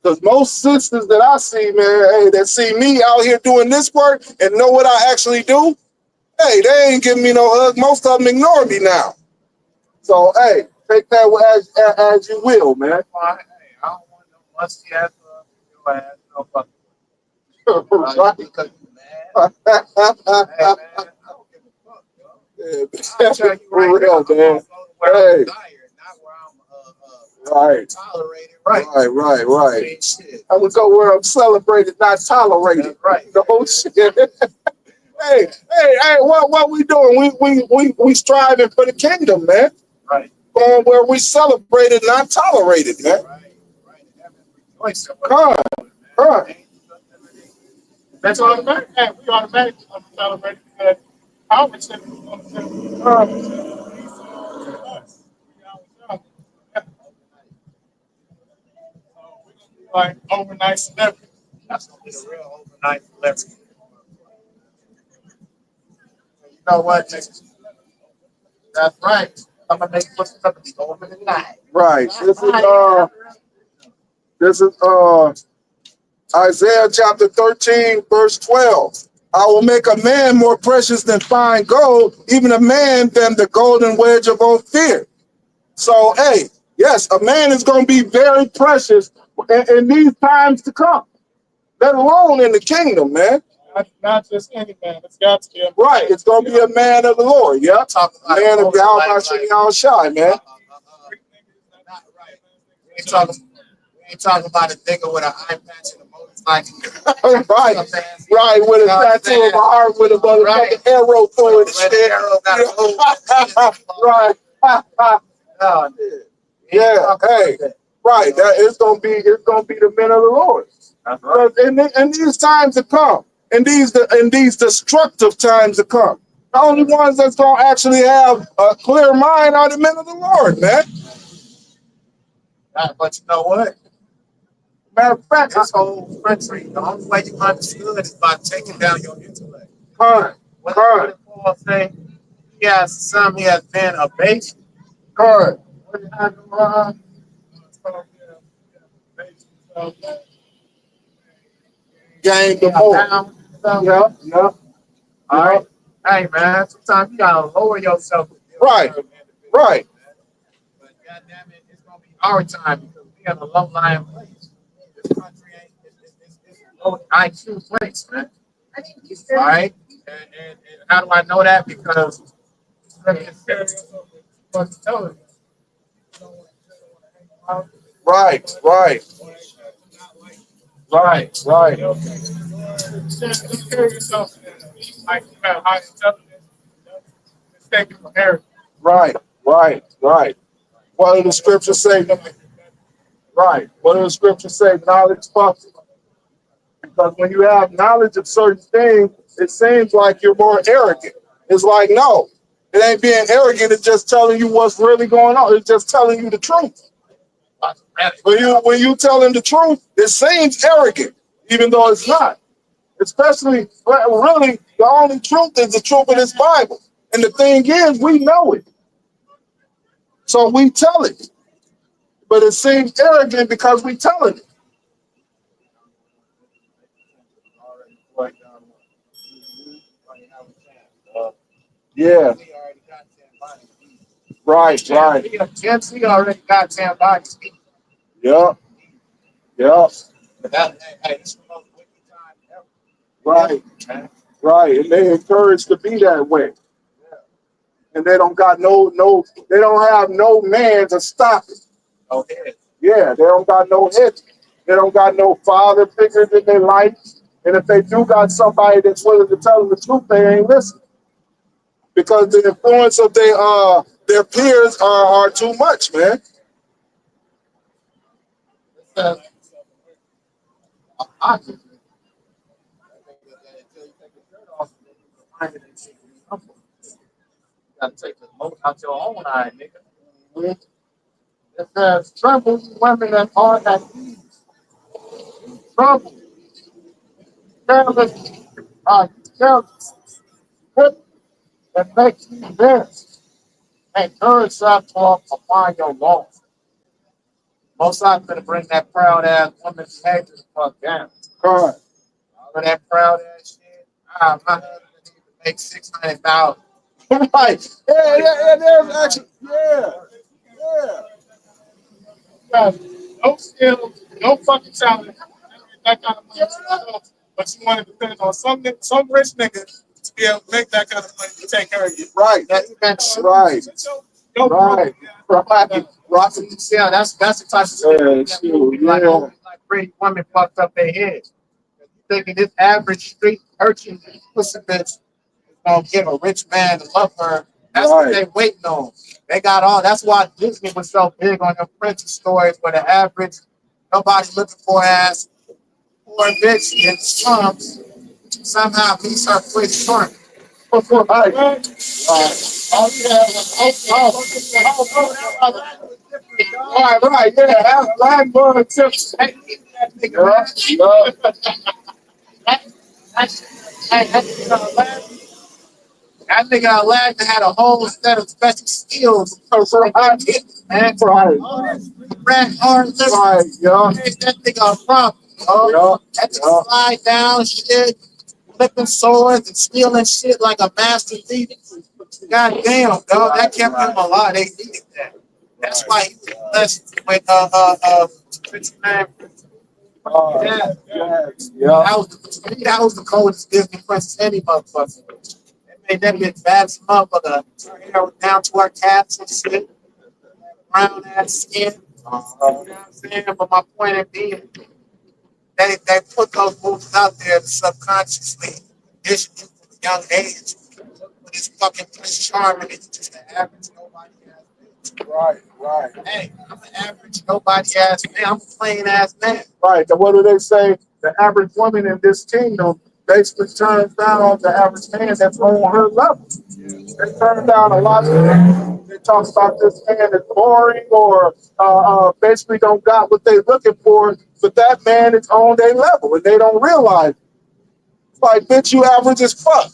Because most sisters that I see, man, hey, that see me out here doing this work and know what I actually do, hey, they ain't giving me no hug. Most of them ignore me now. So, hey, take that as you will, man. Hey, I don't want no musty ass your ass, no fucking. Right. Because you mad. Hey, man, I don't give a fuck, yo. Yeah, I'll tell you for right real, now, I'm man. where Hey. I'm desired, not where I'm Right. tolerated. Right. Shit. I would go where I'm celebrated, not tolerated. That's right. No shit. Hey, what we doing? We striving for the kingdom, man. Right. Going where we celebrated, not tolerated, man. Right. Come on. That's automatic. Hey, we automatically celebrate because our percentage is going to like overnight celebrity. That's gonna be the real overnight celebrity. You know what? That's right. I'm gonna make what's gonna be over the night. Right. This is Isaiah chapter 13, verse 12. I will make a man more precious than fine gold, even a man than the golden wedge of Ophir. So, hey, yes, a man is going to be very precious in these times to come. let alone in the kingdom, man. Not just any man. It's got to be a Right, it's gonna be a man of the Lord. Yeah, man of God, shy, man. not right. We ain't talking about a nigga with an eye patch and a motorcycle. right, with a tattoo of a heart with a motherfucking arrow through it. Right. No, Yeah, hey, right. That it's gonna be the men of the Lord. that's right. In these times to come, in these destructive times to come, the only ones that's gonna actually have a clear mind are the men of the Lord, man. But you know what? Matter of fact, This whole country, the only way you understood is by taking down your intellect. Con, What did Paul say? He has been a base. con, What did I do? gain the more. Yeah. All right. Hey, man, sometimes you got to lower yourself. Right. But goddamn it, it's going to be our time because we have a low lying place. This country ain't, it's a low IQ place, man. All right. And how do I know that? Because Right. just carry yourself like you have high intelligence. Mistake from America. Right. What do the scriptures say? Right. What do the scriptures say? Knowledge puffs. Because when you have knowledge of certain things, it seems like you're more arrogant. It's like, no, it ain't being arrogant. It's just telling you what's really going on. It's just telling you the truth. When you tell him the truth, it seems arrogant, even though it's not. Especially, really, the only truth is the truth of this Bible. And the thing is, we know it. So we tell it. But it seems arrogant because we telling it. Yeah. Right. He already got 10 bodies. Yep. But that, hey, it's the most wicked time ever. Right. And they encouraged to be that way. And they don't got they don't have no man to stop it. Okay. Yeah, they don't got no head. They don't got no father figures in their life. And if they do got somebody that's willing to tell them the truth, they ain't listening. Because the influence of their peers are too much, man. I gotta take the smoke out your own eye, nigga. It says, trouble you women that are at ease. Trouble. Careless. Careless. Put that makes you this. Encourage that talk upon your laws. Most I'm gonna bring that proud ass woman's head to the fuck down. Correct. All of that proud ass shit. My husband need to make 600,000. Right. Yeah, there's actually, yeah. No skills, no fucking talent, that kind of money. But you want to depend on some rich nigga to be able to make that kind of money to take care of you. Right. That's Right. Right. Yeah, that's the type of shit like pretty women fucked up their heads. Thinking this average street urchin pussy bitch is gonna get a rich man to love her. That's what they waiting on. They got all. That's why Disney was so big on the princess stories, where the average nobody looking for ass poor bitch in slums somehow meets her quick short. Right, yeah, that's black boy tips. That nigga Aladdin had a whole set of special skills. Man, red hard liver. That nigga a problem. That nigga slide down shit, flipping swords and stealing shit like a master thief. God damn, dog, that kept him alive. They needed that. That's why he was blessed with 50 man. Yes. Yeah. That was the coldest Disney princess any motherfucker. It made that bitch bad as a motherfucker. Her hair was down to her calves and shit. Brown ass skin. You know what I'm saying? But my point in being, they put those movies out there to subconsciously condition you from a young age. But it's fucking Prince Charming. It's just an average nobody ass man. Right. Hey, I'm an average nobody ass man. I'm a plain ass man. Right. And what do they say? The average woman in this kingdom basically turns down the average man that's on her level. They turn down a lot of things. They talk about this man is boring or basically don't got what they looking for, but that man is on their level and they don't realize it. It's like, bitch, you average as fuck.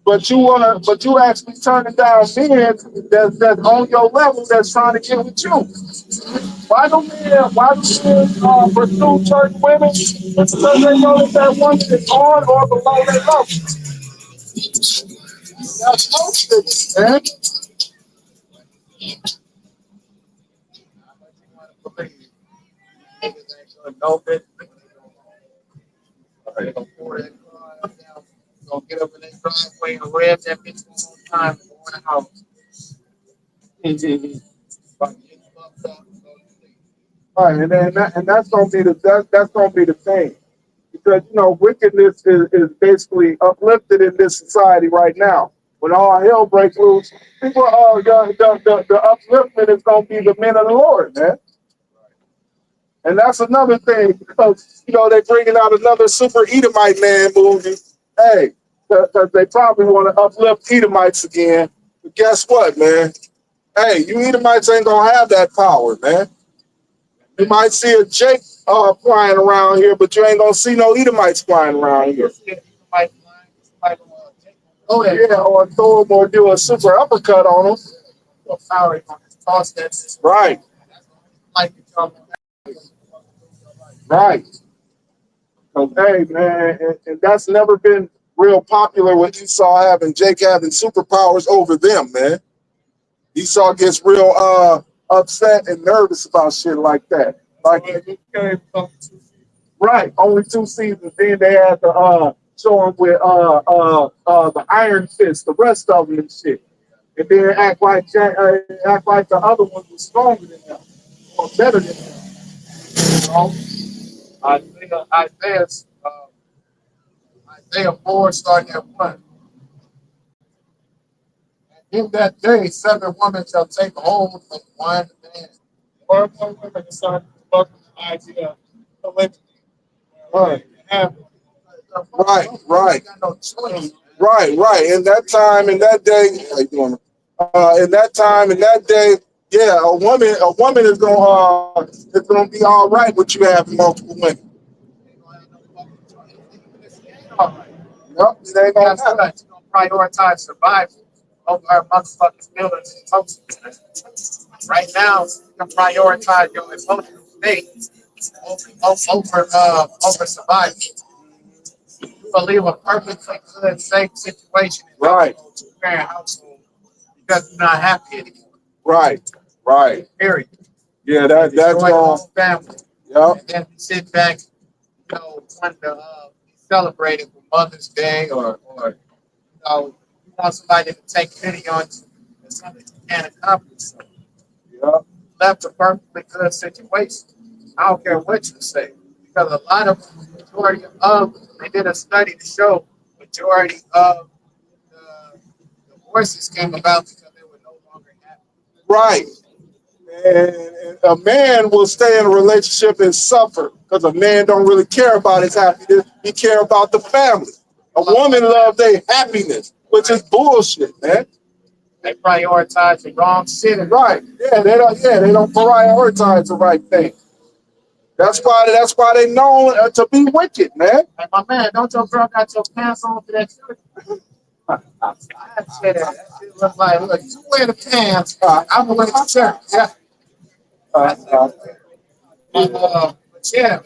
But you actually turning down men that's on your level that's trying to get with you. Why do men pursue certain women? Because they know that woman is on or below their level. That's bullshit, man. How much you want to believe? Niggas ain't gonna know it. They gonna pour that car down. Gonna get up in that driveway and rev that bitch one more time and go in the house. Fucking get fucked up and go to sleep. Right, and that's gonna be that's gonna be the thing, because wickedness is basically uplifted in this society right now. When all hell breaks loose, people the upliftment is gonna be the men of the Lord, man. And that's another thing because they're bringing out another super Edomite man movie. Hey, because they probably want to uplift Edomites again. But guess what, man? Hey, you Edomites ain't gonna have that power, man. You might see a Jake flying around here, but you ain't gonna see no Edomites flying around here. Oh, Yeah, or throw them or do a super uppercut on them. sorry, toss that. Right, Like right. Because, hey, man, and that's never been real popular with Esau Jake having superpowers over them, man. Esau gets real upset and nervous about shit like that. Like, right, only 2 seasons. Then they had to show him with the Iron Fist, the rest of them and shit. And then act like the other ones were stronger than them or better than them. You know? Isaiah 4 starting at 1. In that day, 7 women shall take hold of one man. Or more women decide to fuck the idea of polygamy. Right. Have Right. got no choice. Right. In that time, in that day, how you doing? In that time, in that day, yeah, a woman is gonna be all right with you having multiple women. Yep, it ain't gonna That's happen. right. You're gonna prioritize survival over our motherfucking feelings and emotions. Right now, you can prioritize your emotional state over survival. You believe a perfectly good, safe situation in Right. a two-parent household because you're not happy anymore. Right. Period. Yeah, that's Destroy your wrong. own family. Yep. And then we sit back, want to be celebrated for Mother's Day or you want somebody to take pity on you. It's something you can't accomplish. So Yep. left a perfectly good situation. I don't care what you say. Because a lot of majority of they did a study to show majority of the divorces came about because they were no longer happy. Right. And a man will stay in a relationship and suffer because a man don't really care about his happiness. He care about the family. A woman loves their happiness, which is bullshit, man. They prioritize the wrong shit. Right. They don't prioritize the right thing. That's why they known to be wicked, man. Hey, my man, don't your girl got your pants on for that shirt? That shit look like, look, you wear the pants, I'm gonna wear the shirt. Yeah. But yeah, man,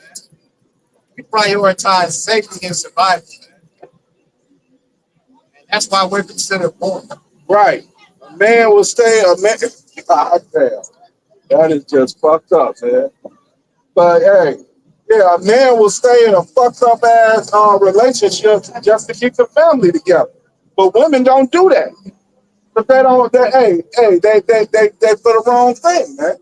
we prioritize safety and survival, man. And that's why we're considered born. Right. A man will stay a man. God damn. That is just fucked up, man. But hey, Yeah, a man will stay in a fucked up ass relationship just to keep the family together. But women don't do that. But they don't. They for the wrong thing, man.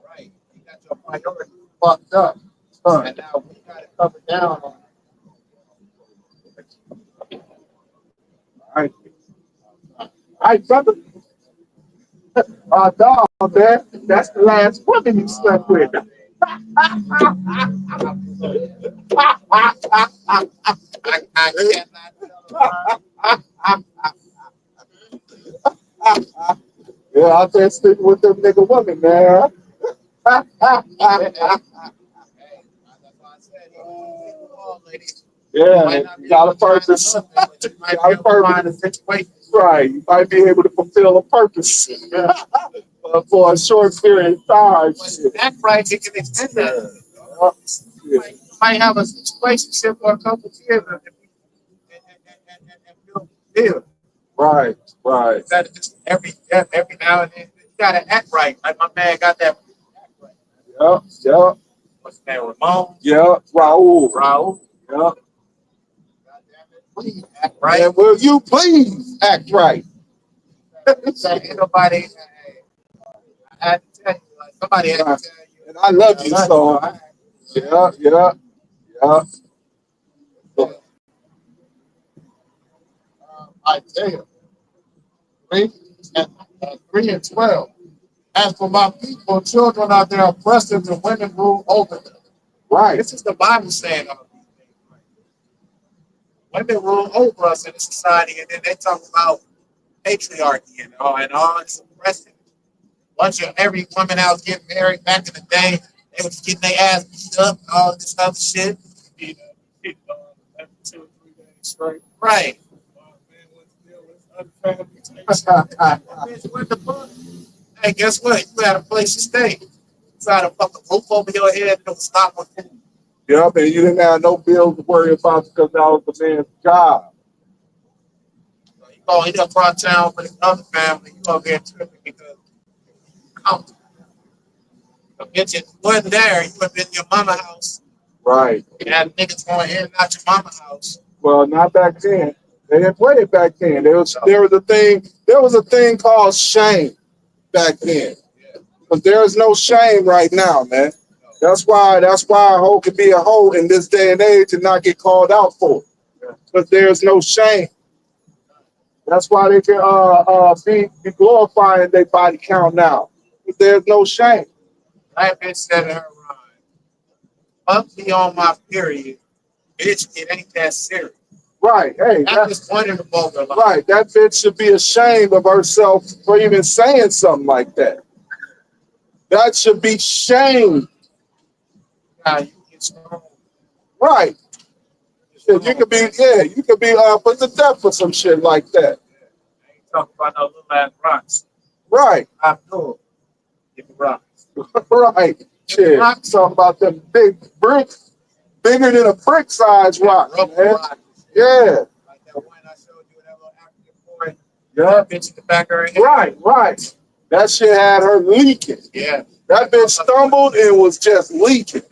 Right. You got your priorities fucked up. And now we got to cover down on All right, all right, brother. Dog, man. That's the last woman you slept with. I cannot Yeah, I'll just stick with them nigga women, man. Hey, that's why I said, ladies. Yeah, you got a purpose. You might Got be a able to find a purpose. situation. Right, you might be able to fulfill a purpose for a short period of time. But that right, you can extend that. Yeah. You might have a situation for a couple of years and build. Right, right. You gotta just every now and then you gotta act right. Like my man got that act right. Yep. What's his name? Ramon? Yep. Raul. Raul. Yep. God damn it. Please act right. And will you please act right? So ain't nobody I had to tell you, like somebody had to Right. tell you. And I love you, so yeah. Isaiah 3 and 12. As for my people, children are their oppressors and women rule over them. Right. This is the Bible saying all these things. Right? Women rule over us in the society, and then they talk about patriarchy and all this oppression. Once every woman out getting married back in the day, they was getting their ass beat up, all this other shit. Every 2 or 3 days straight. Right. Hey, guess what? You had a place to stay. You had a fucking roof over your head, no stop with food. Yep, and you didn't have no bills to worry about because that was the man's job. You go in across town with another family, you gonna get tripping because get you wasn't there, you would have been in your mama house. Right. You had niggas going in and out your mama house. Well, not back then. They didn't play it back then. There was a thing called shame back then. But there is no shame right now, man. That's why a hoe can be a hoe in this day and age and not get called out for it. Because there's no shame. That's why they can be glorifying their body count now. But there's no shame. That bitch said in her rhyme, up me on my period, bitch, it ain't that serious. Right. Hey, That's just one in the vulgar line. right. That bitch should be ashamed of herself for even saying something like that. That should be shame. Now, you get strong. Right. Shit, you could be put to death for some shit like that. I ain't talking about no little ass rocks. Right. I'm doing. Give me rocks. Right. Shit. Talking about them big bricks, bigger than a brick size rock, man. Yeah. Like that one I showed you, that little African boy. Yeah. That bitch in the back of her head. Right. That shit had her leaking. Yeah. That bitch stumbled and was just leaking.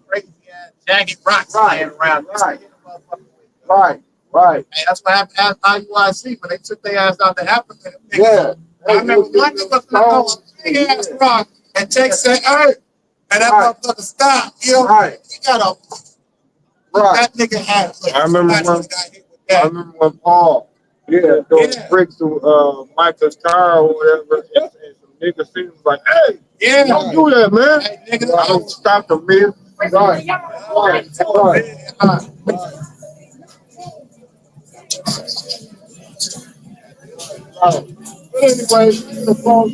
Crazy ass jagged rocks lying around. Right. Hey, that's what happened at IUIC when they took their ass out to Africa. Yeah. I remember one nigga throw a big ass rock and Jake said, "Hey," and that motherfucker stopped. You know, he got a that nigga had. I remember when Paul those bricks to Michael's car or whatever, and some niggas seen him like, hey, don't do that, man. Hey, nigga, I don't stop the man. Right. But anyway, the phone.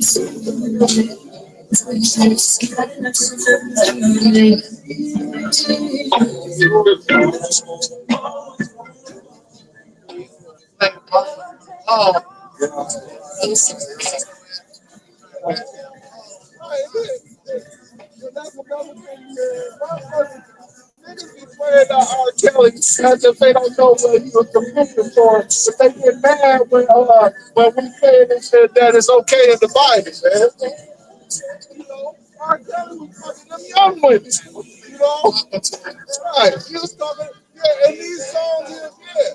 Oh. Niggas be playing R. Kelly as if they don't know what he was convicted for. But they get mad when we say this shit that it's okay in the Bible, man. You know? R. Kelly was fucking them young ones. You know? Right. He was talking, yeah, and these songs is, yeah.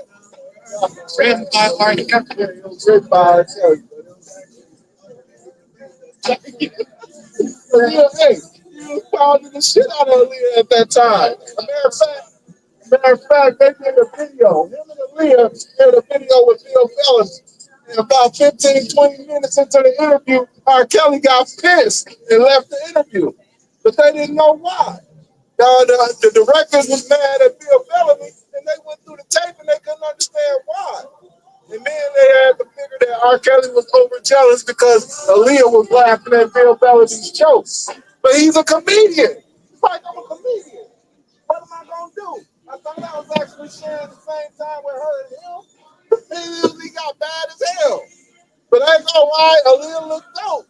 Written by R. Kelly. Yeah, it was written by R. Kelly. Hey, he was pounding the shit out of Aaliyah at that time. Matter of fact, they did a video. Him and Aaliyah did a video with Bill Bellamy. And about 15, 20 minutes into the interview, R. Kelly got pissed and left the interview. But they didn't know why. The directors was mad at Bill Bellamy, and they went through the tape and they couldn't understand why. And then they had to figure that R. Kelly was over jealous because Aaliyah was laughing at Bill Bellamy's jokes. But he's a comedian. It's like, I'm a comedian. What am I going to do? I thought I was actually sharing the same time with her and him. He got bad as hell. But I ain't gonna lie, Aaliyah looked dope.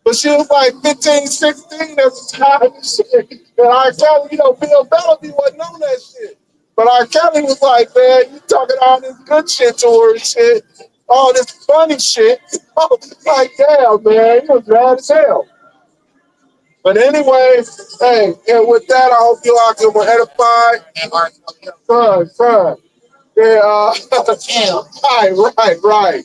But she was like 15, 16 at the time and shit. And R. Kelly, Bill Bellamy wasn't on that shit. But R. Kelly was like, man, you talking all this good shit to her and shit, all this funny shit. Like, damn, man, he was mad as hell. But anyway, hey, and with that, I hope you all can edify. And R. Kelly. Son. Yeah, right.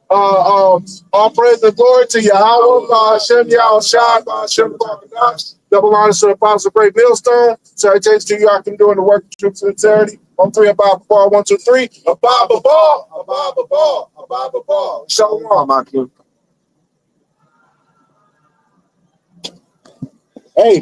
All praise and glory to Yahweh, Hashem, Yahushua, Hashem, double honors to the apostle, great millstone. Salutations to you, I can do in the work of truth and sincerity. On three, a Bible ball, 1, 2, 3. A Bible ball, a Bible ball, a Bible ball. Shalom. Hey,